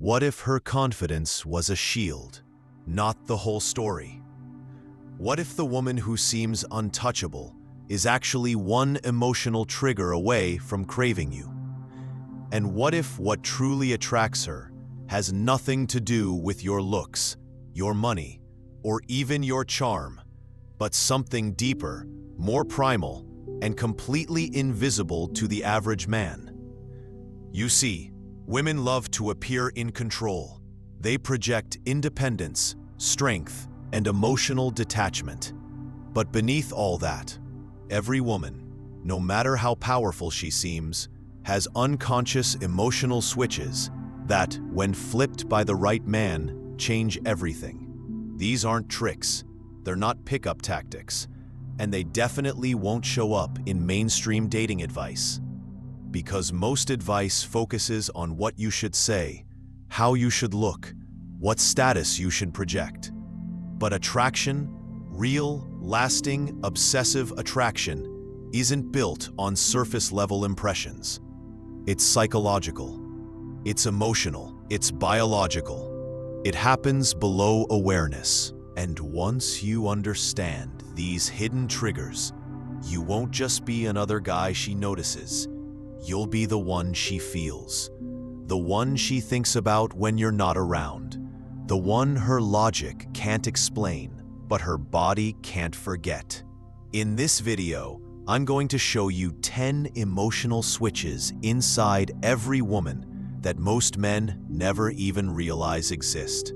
What if her confidence was a shield, not the whole story? What if the woman who seems untouchable is actually one emotional trigger away from craving you? And what if what truly attracts her has nothing to do with your looks, your money, or even your charm, but something deeper, more primal, and completely invisible to the average man? You see, women love to appear in control. They project independence, strength, and emotional detachment. But beneath all that, every woman, no matter how powerful she seems, has unconscious emotional switches that, when flipped by the right man, change everything. These aren't tricks, they're not pickup tactics, and they definitely won't show up in mainstream dating advice. Because most advice focuses on what you should say, how you should look, what status you should project. But attraction, real, lasting, obsessive attraction, isn't built on surface-level impressions. It's psychological, it's emotional, it's biological. It happens below awareness. And once you understand these hidden triggers, you won't just be another guy she notices. You'll be the one she feels, the one she thinks about when you're not around, the one her logic can't explain, but her body can't forget. In this video, I'm going to show you 10 emotional switches inside every woman that most men never even realize exist.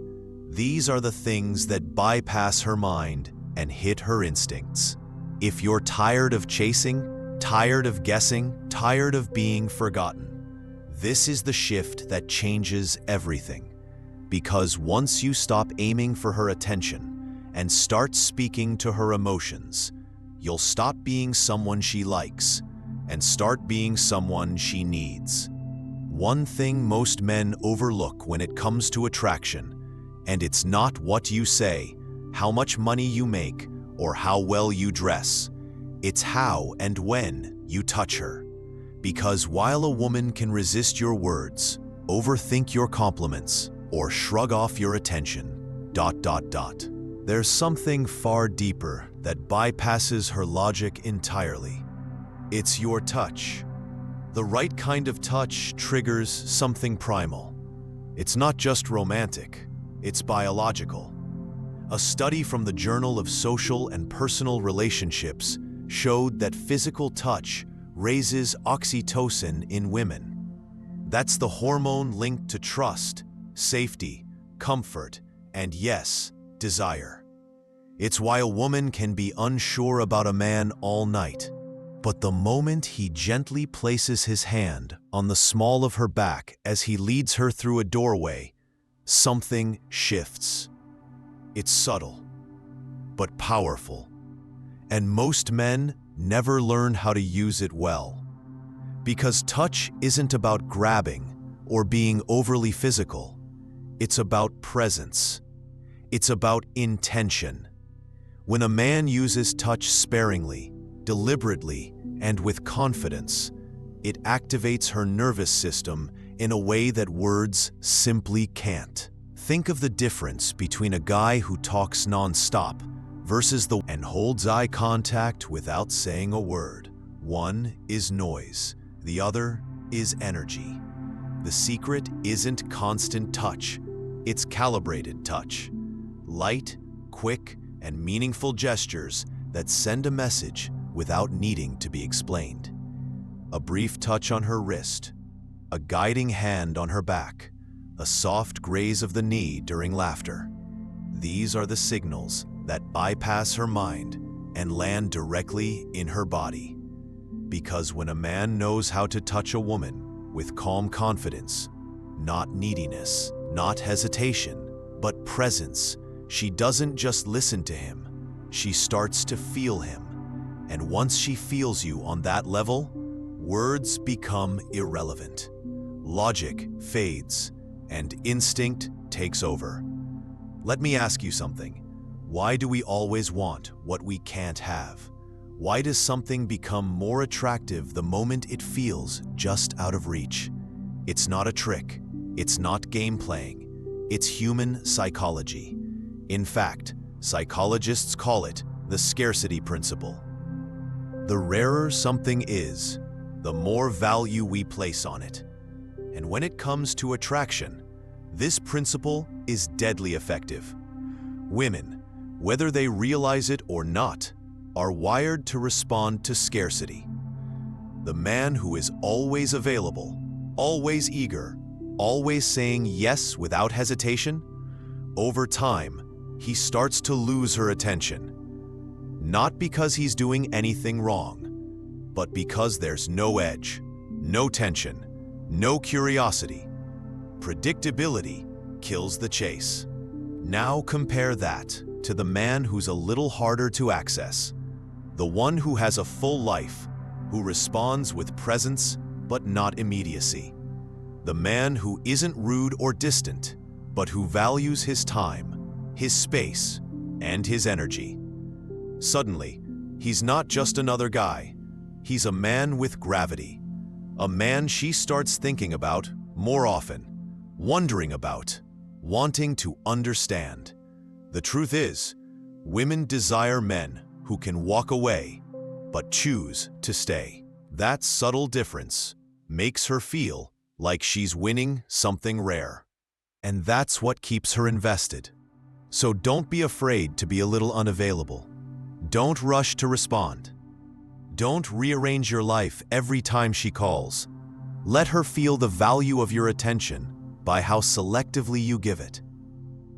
These are the things that bypass her mind and hit her instincts. If you're tired of chasing, tired of guessing, tired of being forgotten, this is the shift that changes everything. Because once you stop aiming for her attention and start speaking to her emotions, you'll stop being someone she likes and start being someone she needs. One thing most men overlook when it comes to attraction, and it's not what you say, how much money you make, or how well you dress. It's how and when you touch her. Because while a woman can resist your words, overthink your compliments, or shrug off your attention, ... there's something far deeper that bypasses her logic entirely. It's your touch. The right kind of touch triggers something primal. It's not just romantic, it's biological. A study from the Journal of Social and Personal Relationships showed that physical touch raises oxytocin in women. That's the hormone linked to trust, safety, comfort, and yes, desire. It's why a woman can be unsure about a man all night, but the moment he gently places his hand on the small of her back as he leads her through a doorway, something shifts. It's subtle, but powerful, and most men never learn how to use it well. Because touch isn't about grabbing or being overly physical. It's about presence. It's about intention. When a man uses touch sparingly, deliberately, and with confidence, it activates her nervous system in a way that words simply can't. Think of the difference between a guy who talks non-stop versus the and holds eye contact without saying a word. One is noise, the other is energy. The secret isn't constant touch, it's calibrated touch. Light, quick, and meaningful gestures that send a message without needing to be explained. A brief touch on her wrist, a guiding hand on her back, a soft graze of the knee during laughter. These are the signals that bypass her mind and land directly in her body. Because when a man knows how to touch a woman with calm confidence, not neediness, not hesitation, but presence, she doesn't just listen to him, she starts to feel him. And once she feels you on that level, words become irrelevant. Logic fades, and instinct takes over. Let me ask you something. Why do we always want what we can't have? Why does something become more attractive the moment it feels just out of reach? It's not a trick. It's not game playing, it's human psychology. In fact, psychologists call it the scarcity principle. The rarer something is, the more value we place on it. And when it comes to attraction, this principle is deadly effective. Women, whether they realize it or not, are wired to respond to scarcity. The man who is always available, always eager, always saying yes without hesitation, over time, he starts to lose her attention. Not because he's doing anything wrong, but because there's no edge, no tension, no curiosity. Predictability kills the chase. Now compare that to the man who's a little harder to access. The one who has a full life, who responds with presence but not immediacy. The man who isn't rude or distant, but who values his time, his space, and his energy. Suddenly, he's not just another guy. He's a man with gravity. A man she starts thinking about more often, wondering about, wanting to understand. The truth is, women desire men who can walk away, but choose to stay. That subtle difference makes her feel like she's winning something rare. And that's what keeps her invested. So don't be afraid to be a little unavailable. Don't rush to respond. Don't rearrange your life every time she calls. Let her feel the value of your attention by how selectively you give it.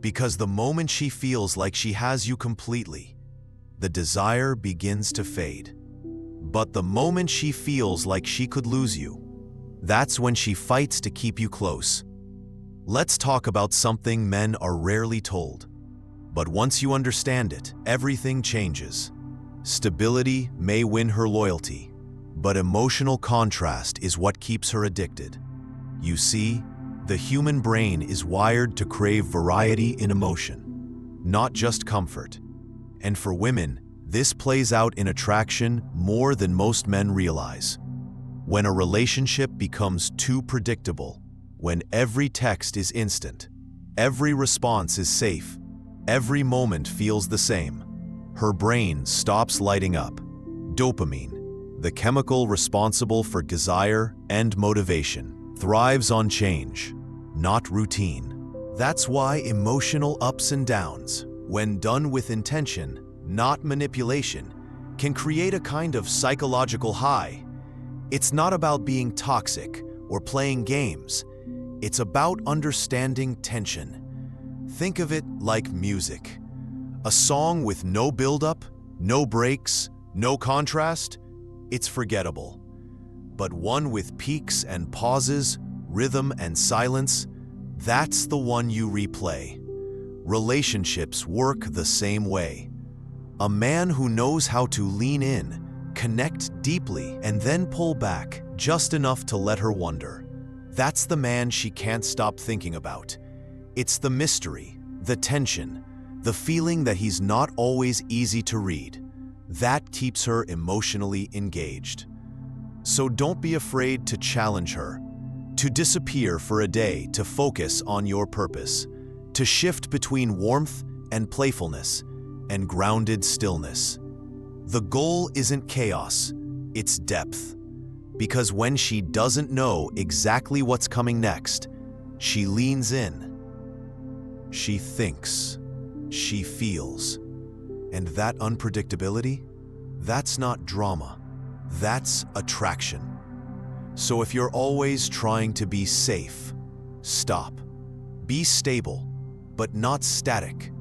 Because the moment she feels like she has you completely, the desire begins to fade. But the moment she feels like she could lose you, that's when she fights to keep you close. Let's talk about something men are rarely told. But once you understand it, everything changes. Stability may win her loyalty, but emotional contrast is what keeps her addicted. You see, the human brain is wired to crave variety in emotion, not just comfort. And for women, this plays out in attraction more than most men realize. When a relationship becomes too predictable, when every text is instant, every response is safe, every moment feels the same, her brain stops lighting up. Dopamine, the chemical responsible for desire and motivation, thrives on change, not routine. That's why emotional ups and downs, when done with intention, not manipulation, can create a kind of psychological high. It's not about being toxic or playing games. It's about understanding tension. Think of it like music. A song with no buildup, no breaks, no contrast, it's forgettable. But one with peaks and pauses, rhythm and silence, that's the one you replay. Relationships work the same way. A man who knows how to lean in, connect deeply, and then pull back just enough to let her wonder. That's the man she can't stop thinking about. It's the mystery, the tension, the feeling that he's not always easy to read. That keeps her emotionally engaged. So don't be afraid to challenge her, to disappear for a day to focus on your purpose, to shift between warmth and playfulness and grounded stillness. The goal isn't chaos, it's depth. Because when she doesn't know exactly what's coming next, she leans in. She thinks. She feels. And that unpredictability, that's not drama. That's attraction. So if you're always trying to be safe, stop. Be stable, but not static.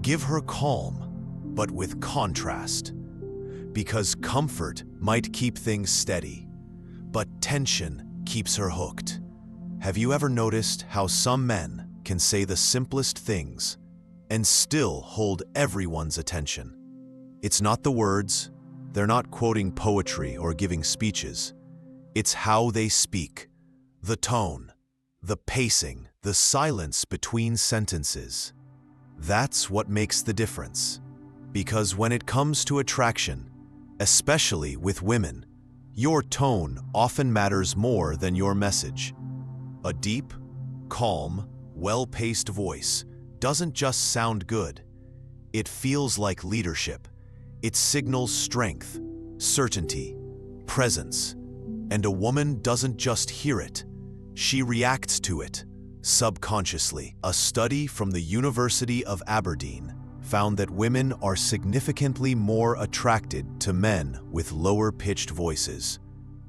Give her calm, but with contrast. Because comfort might keep things steady, but tension keeps her hooked. Have you ever noticed how some men can say the simplest things and still hold everyone's attention? It's not the words, they're not quoting poetry or giving speeches. It's how they speak, the tone, the pacing, the silence between sentences. That's what makes the difference. Because when it comes to attraction, especially with women, your tone often matters more than your message. A deep, calm, well-paced voice doesn't just sound good. It feels like leadership. It signals strength, certainty, presence. And a woman doesn't just hear it, she reacts to it, subconsciously. A study from the University of Aberdeen found that women are significantly more attracted to men with lower-pitched voices.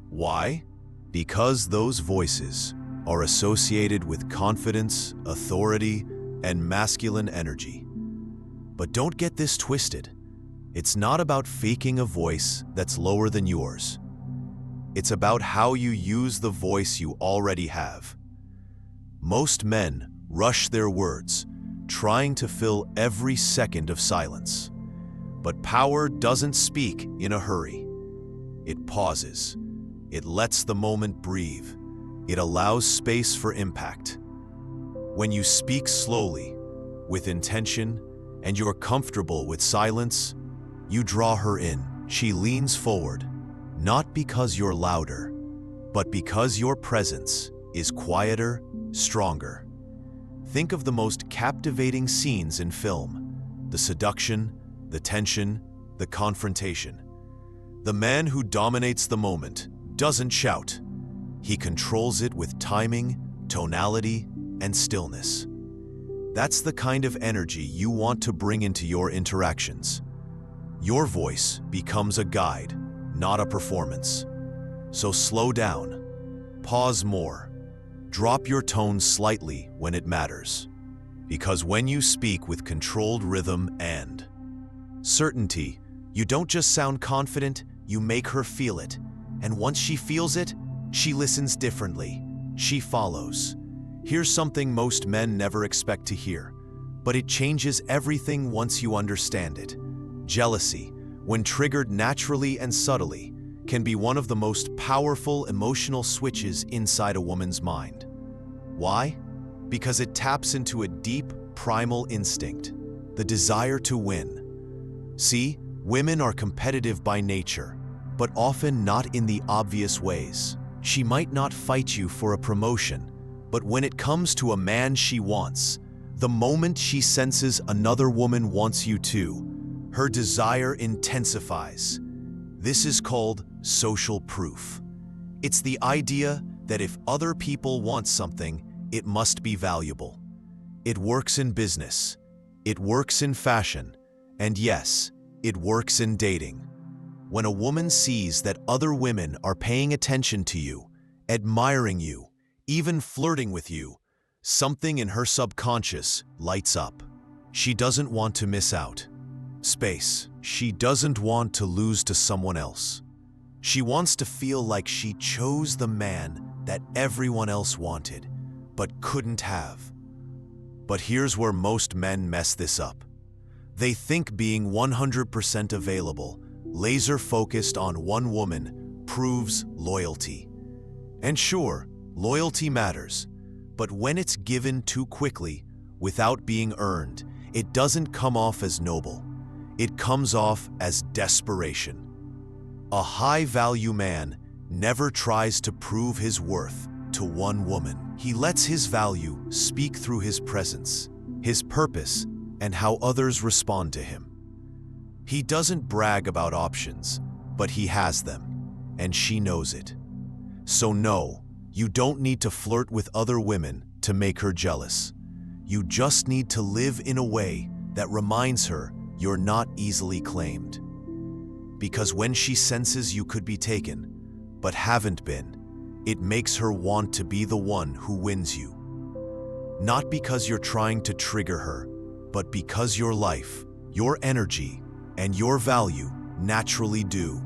Why? Because those voices are associated with confidence, authority, and masculine energy. But don't get this twisted. It's not about faking a voice that's lower than yours. It's about how you use the voice you already have. Most men rush their words, trying to fill every second of silence. But power doesn't speak in a hurry. It pauses. It lets the moment breathe. It allows space for impact. When you speak slowly, with intention, and you're comfortable with silence, you draw her in. She leans forward, not because you're louder, but because your presence is quieter, stronger. Think of the most captivating scenes in film: the seduction, the tension, the confrontation. The man who dominates the moment doesn't shout. He controls it with timing, tonality, and stillness. That's the kind of energy you want to bring into your interactions. Your voice becomes a guide, not a performance. So slow down, pause more, drop your tone slightly when it matters. Because when you speak with controlled rhythm and certainty, you don't just sound confident, you make her feel it. And once she feels it, she listens differently. She follows. Here's something most men never expect to hear, but it changes everything once you understand it. Jealousy, when triggered naturally and subtly, can be one of the most powerful emotional switches inside a woman's mind. Why? Because it taps into a deep, primal instinct, the desire to win. See, women are competitive by nature, but often not in the obvious ways. She might not fight you for a promotion, but when it comes to a man she wants, the moment she senses another woman wants you too, her desire intensifies. This is called social proof. It's the idea that if other people want something, it must be valuable. It works in business, it works in fashion, and yes, it works in dating. When a woman sees that other women are paying attention to you, admiring you, even flirting with you, something in her subconscious lights up. She doesn't want to miss out. Space. She doesn't want to lose to someone else. She wants to feel like she chose the man that everyone else wanted, but couldn't have. But here's where most men mess this up. They think being 100% available, laser-focused on one woman, proves loyalty. And sure, loyalty matters, but when it's given too quickly, without being earned, it doesn't come off as noble. It comes off as desperation. A high-value man never tries to prove his worth to one woman. He lets his value speak through his presence, his purpose, and how others respond to him. He doesn't brag about options, but he has them, and she knows it. So no, you don't need to flirt with other women to make her jealous. You just need to live in a way that reminds her you're not easily claimed. Because when she senses you could be taken, but haven't been, it makes her want to be the one who wins you. Not because you're trying to trigger her, but because your life, your energy, and your value naturally do.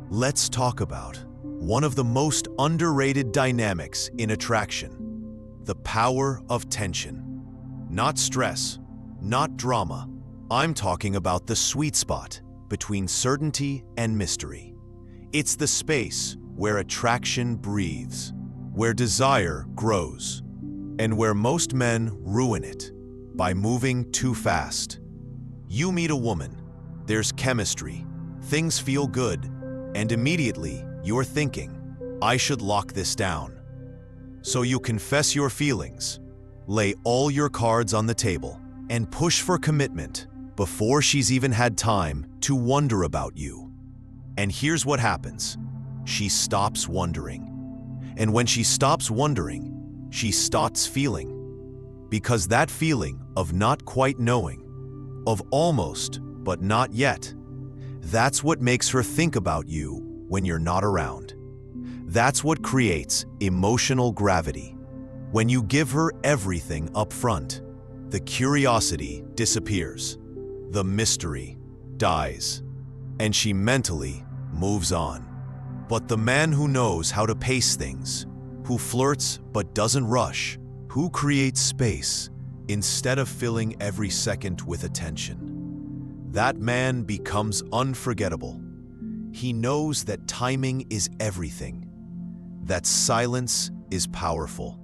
Let's talk about one of the most underrated dynamics in attraction: the power of tension. Not stress, not drama. I'm talking about the sweet spot between certainty and mystery. It's the space where attraction breathes, where desire grows, and where most men ruin it by moving too fast. You meet a woman, there's chemistry, things feel good, and immediately you're thinking, I should lock this down. So you confess your feelings, Lay all your cards on the table and push for commitment before she's even had time to wonder about you. And here's what happens. She stops wondering. And when she stops wondering, she starts feeling. Because that feeling of not quite knowing, of almost but not yet, that's what makes her think about you when you're not around. That's what creates emotional gravity. When you give her everything up front, the curiosity disappears, the mystery dies, and she mentally moves on. But the man who knows how to pace things, who flirts but doesn't rush, who creates space instead of filling every second with attention, that man becomes unforgettable. He knows that timing is everything, that silence is powerful,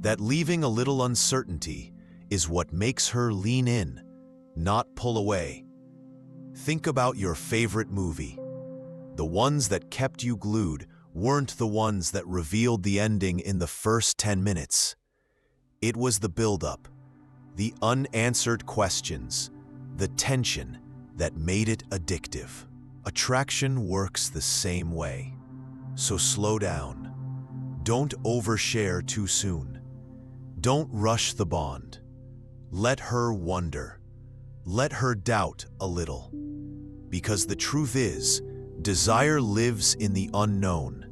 that leaving a little uncertainty is what makes her lean in, not pull away. Think about your favorite movie. The ones that kept you glued weren't the ones that revealed the ending in the first 10 minutes. It was the buildup, the unanswered questions, the tension that made it addictive. Attraction works the same way. So slow down. Don't overshare too soon. Don't rush the bond. Let her wonder. Let her doubt a little. Because the truth is, desire lives in the unknown.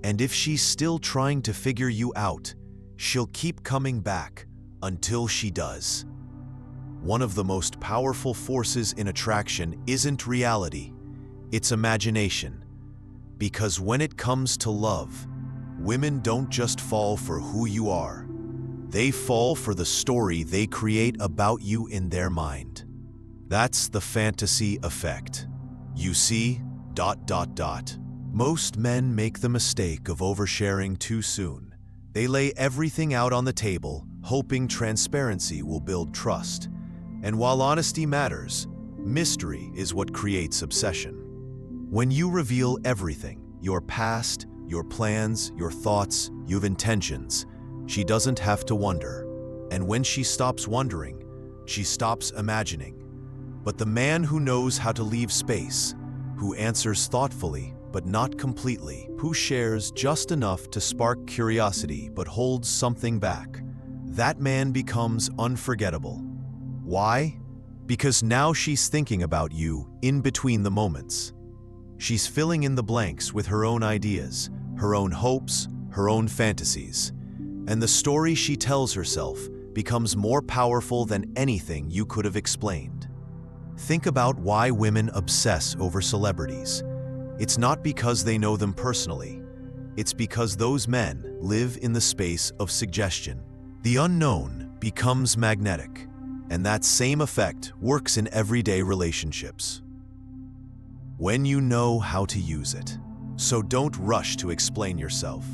And if she's still trying to figure you out, she'll keep coming back until she does. One of the most powerful forces in attraction isn't reality, it's imagination. Because when it comes to love, women don't just fall for who you are. They fall for the story they create about you in their mind. That's the fantasy effect. You see, ... Most men make the mistake of oversharing too soon. They lay everything out on the table, hoping transparency will build trust. And while honesty matters, mystery is what creates obsession. When you reveal everything, your past, your plans, your thoughts, your intentions, she doesn't have to wonder. And when she stops wondering, she stops imagining. But the man who knows how to leave space, who answers thoughtfully but not completely, who shares just enough to spark curiosity but holds something back, that man becomes unforgettable. Why? Because now she's thinking about you in between the moments. She's filling in the blanks with her own ideas, her own hopes, her own fantasies. And the story she tells herself becomes more powerful than anything you could have explained. Think about why women obsess over celebrities. It's not because they know them personally. It's because those men live in the space of suggestion. The unknown becomes magnetic, and that same effect works in everyday relationships. When you know how to use it. So don't rush to explain yourself.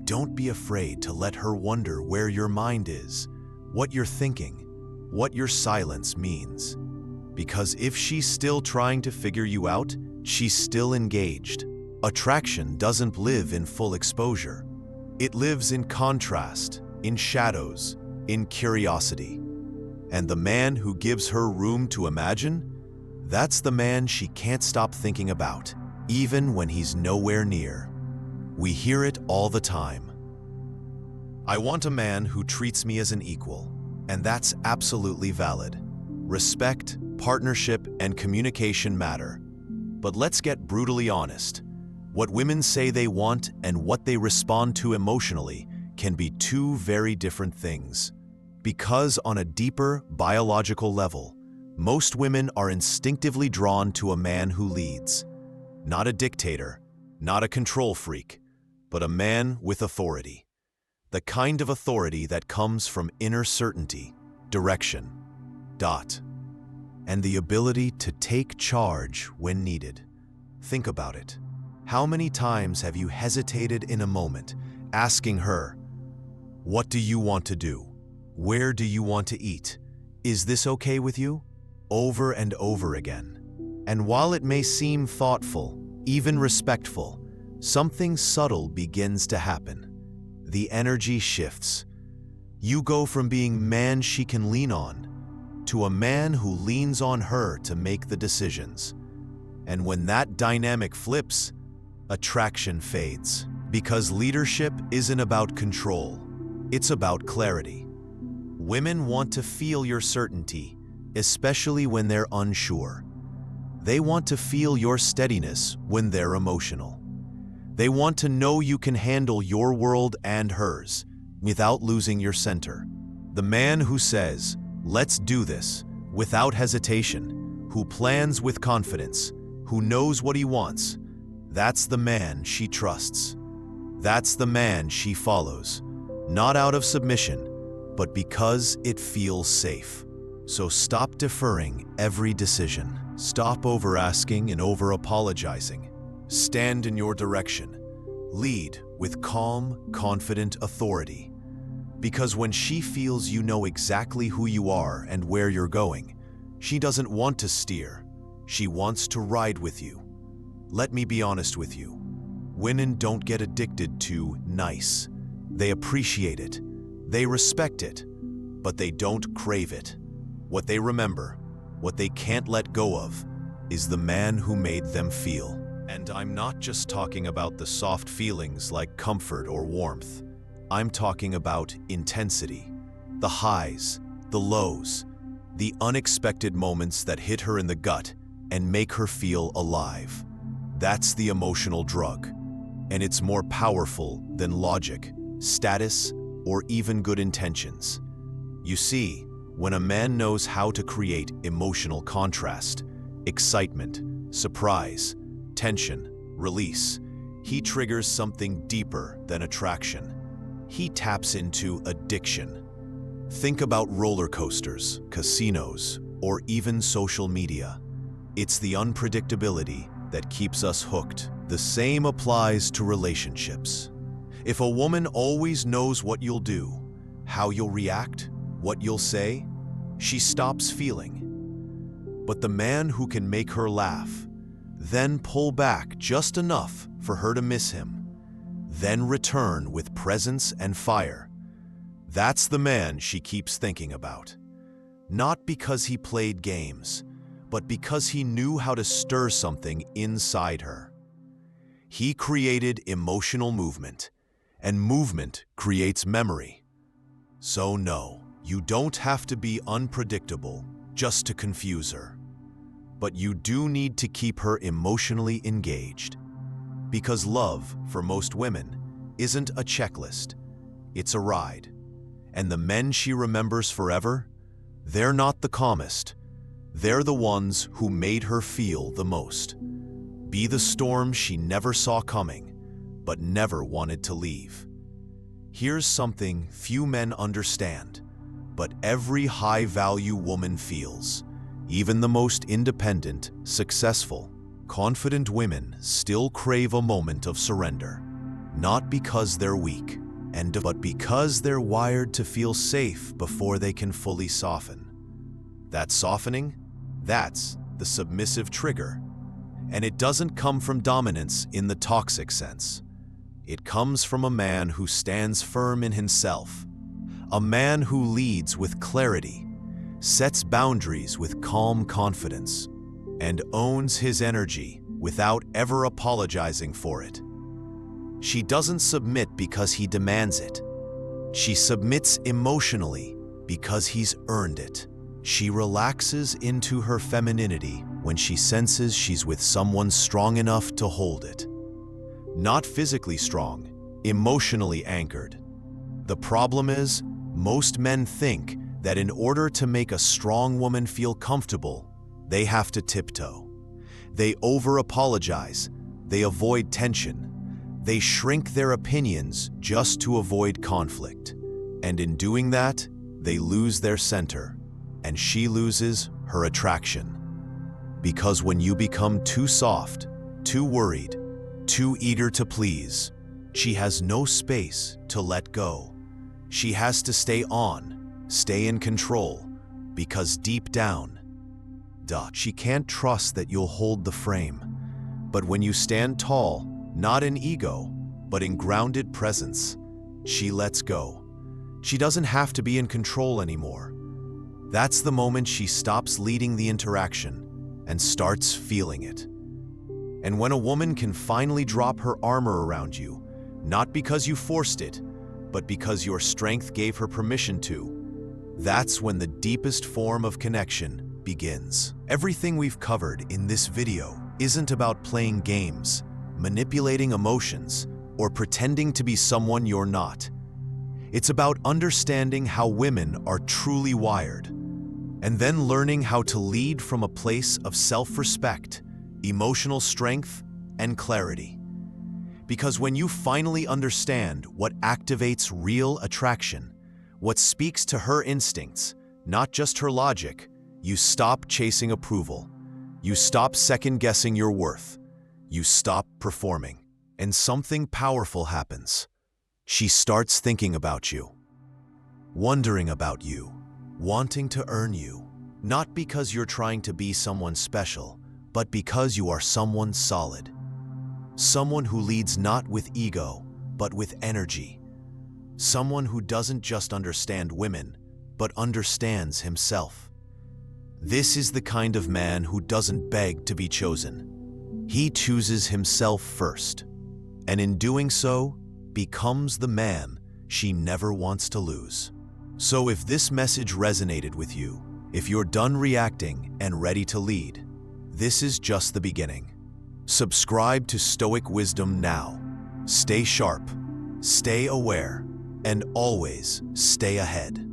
Don't be afraid to let her wonder where your mind is, what you're thinking, what your silence means. Because if she's still trying to figure you out, she's still engaged. Attraction doesn't live in full exposure. It lives in contrast, in shadows, in curiosity. And the man who gives her room to imagine, that's the man she can't stop thinking about, even when he's nowhere near. We hear it all the time. I want a man who treats me as an equal, and that's absolutely valid. Respect, partnership, and communication matter. But let's get brutally honest. What women say they want and what they respond to emotionally can be two very different things. Because on a deeper biological level, most women are instinctively drawn to a man who leads. Not a dictator, not a control freak, but a man with authority. The kind of authority that comes from inner certainty, direction, and the ability to take charge when needed. Think about it. How many times have you hesitated in a moment, asking her, "What do you want to do? Where do you want to eat? Is this okay with you?" Over and over again. And while it may seem thoughtful, even respectful, something subtle begins to happen. The energy shifts. You go from being man she can lean on to a man who leans on her to make the decisions. And when that dynamic flips, attraction fades. Because leadership isn't about control, it's about clarity. Women want to feel your certainty, especially when they're unsure. They want to feel your steadiness when they're emotional. They want to know you can handle your world and hers without losing your center. The man who says, "Let's do this," without hesitation, who plans with confidence, who knows what he wants, that's the man she trusts. That's the man she follows, not out of submission, but because it feels safe. So stop deferring every decision. Stop over-asking and over-apologizing. Stand in your direction. Lead with calm, confident authority. Because when she feels you know exactly who you are and where you're going, she doesn't want to steer. She wants to ride with you. Let me be honest with you. Women don't get addicted to nice. They appreciate it. They respect it. But they don't crave it. What they remember, what they can't let go of, is the man who made them feel. And I'm not just talking about the soft feelings like comfort or warmth. I'm talking about intensity, the highs, the lows, the unexpected moments that hit her in the gut and make her feel alive. That's the emotional drug, and it's more powerful than logic, status, or even good intentions. You see, when a man knows how to create emotional contrast, excitement, surprise, tension, release, he triggers something deeper than attraction. He taps into addiction. Think about roller coasters, casinos, or even social media. It's the unpredictability that keeps us hooked. The same applies to relationships. If a woman always knows what you'll do, how you'll react, what you'll say, she stops feeling. But the man who can make her laugh, then pull back just enough for her to miss him, then return with presence and fire, that's the man she keeps thinking about. Not because he played games, but because he knew how to stir something inside her. He created emotional movement, and movement creates memory. So no, you don't have to be unpredictable just to confuse her. But you do need to keep her emotionally engaged. Because love, for most women, isn't a checklist, it's a ride. And the men she remembers forever, they're not the calmest. They're the ones who made her feel the most. Be the storm she never saw coming, but never wanted to leave. Here's something few men understand, but every high-value woman feels. Even the most independent, successful, confident women still crave a moment of surrender. Not because they're weak, but because they're wired to feel safe before they can fully soften. That softening? That's the submissive trigger. And it doesn't come from dominance in the toxic sense. It comes from a man who stands firm in himself, a man who leads with clarity, sets boundaries with calm confidence, and owns his energy without ever apologizing for it. She doesn't submit because he demands it. She submits emotionally because he's earned it. She relaxes into her femininity when she senses she's with someone strong enough to hold it. Not physically strong, emotionally anchored. The problem is, most men think that in order to make a strong woman feel comfortable, they have to tiptoe. They over-apologize, they avoid tension, they shrink their opinions just to avoid conflict. And in doing that, they lose their center, and she loses her attraction. Because when you become too soft, too worried, too eager to please, she has no space to let go. She has to stay on, stay in control, because deep down, she can't trust that you'll hold the frame. But when you stand tall, not in ego, but in grounded presence, she lets go. She doesn't have to be in control anymore. That's the moment she stops leading the interaction and starts feeling it. And when a woman can finally drop her armor around you, not because you forced it, but because your strength gave her permission to, that's when the deepest form of connection begins. Everything we've covered in this video isn't about playing games, manipulating emotions, or pretending to be someone you're not. It's about understanding how women are truly wired, and then learning how to lead from a place of self-respect, emotional strength, and clarity. Because when you finally understand what activates real attraction, what speaks to her instincts, not just her logic, you stop chasing approval. You stop second-guessing your worth. You stop performing. And something powerful happens. She starts thinking about you, wondering about you, wanting to earn you, not because you're trying to be someone special, but because you are someone solid. Someone who leads not with ego, but with energy. Someone who doesn't just understand women, but understands himself. This is the kind of man who doesn't beg to be chosen. He chooses himself first, and in doing so, becomes the man she never wants to lose. So if this message resonated with you, if you're done reacting and ready to lead, this is just the beginning. Subscribe to Stoic Wisdom now. Stay sharp, stay aware, and always stay ahead.